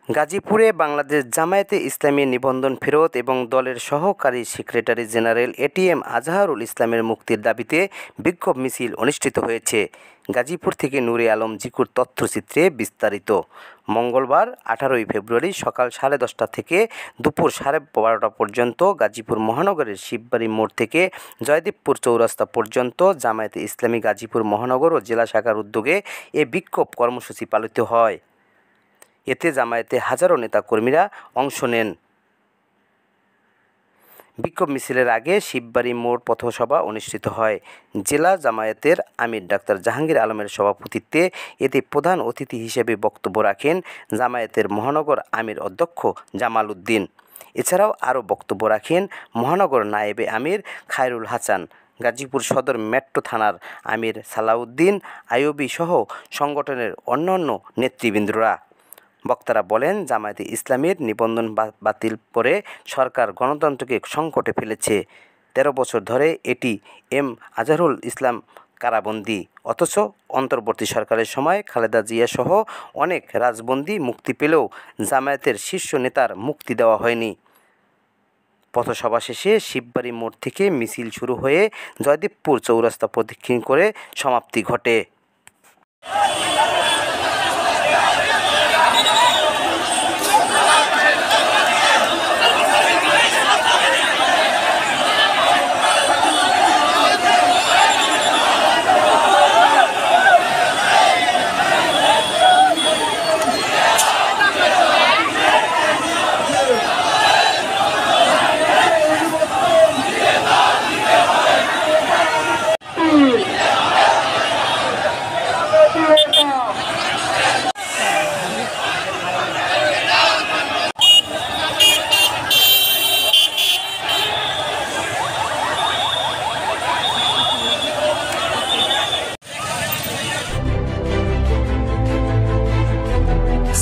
গাজীপুরে বাংলাদেশ জামায়াতে ইসলামী নিবন্ধন ফেরত এবং দলের সহকারী সেক্রেটারি জেনারেল এটিএম আজহারুল ইসলামের মুক্তির দাবিতে বিক্ষোভ মিছিল অনুষ্ঠিত হয়েছে। গাজীপুর থেকে নূরে আলম জিকুর তথ্যচিত্রে বিস্তারিত। মঙ্গলবার 18 ফেব্রুয়ারি সকাল 10:30 থেকে দুপুর 12:30 পর্যন্ত গাজীপুর মহানগরের শিববাড়ি মোড় থেকে জয়দেবপুর চৌরাস্তা পর্যন্ত জামায়াতে ইসলামী গাজীপুর মহানগর ও জেলা শাখার উদ্যোগে এ বিক্ষোভ কর্মসূচি পালিত হয়। এতে জামায়াতে হাজারো নেতাকর্মীরা অংশ নেন। বিক্ষোভ মিছিলের আগে শিববাড়ি মোড় পথসভা অনুষ্ঠিত হয়। জেলা জামায়াতের আমির ডাক্তার জাহাঙ্গীর আলমের সভাপতিত্বে এতে প্রধান অতিথি হিসেবে বক্তব্য রাখেন জামায়াতের মহানগর আমির অধ্যক্ষ জামাল উদ্দিন। এছাড়াও আরও বক্তব্য রাখেন মহানগর নায়েবে আমির খায়রুল হাসান, গাজীপুর সদর মেট্রো থানার আমির সালাউদ্দিন আইয়ুবী সহ সংগঠনের অন্যান্য নেতৃবৃন্দরা। বক্তারা বলেন, জামায়াতে ইসলামীর নিবন্ধন বাতিল করে সরকার গণতন্ত্রকে সংকটে ফেলেছে। 13 বছর ধরে এটি এম আজহারুল ইসলাম কারাবন্দী, অথচ অন্তর্বর্তী সরকারের সময় খালেদা জিয়া সহ অনেক রাজবন্দী মুক্তি পেলেও জামায়াতের শীর্ষ নেতার মুক্তি দেওয়া হয়নি। পথসভা শেষে শিববাড়ি মোড় থেকে মিছিল শুরু হয়ে জয়দেবপুর চৌরাস্তা প্রদক্ষিণ করে সমাপ্তি ঘটে।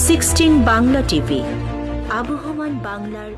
16 বাংলা টিভি, আবহমান বাংলার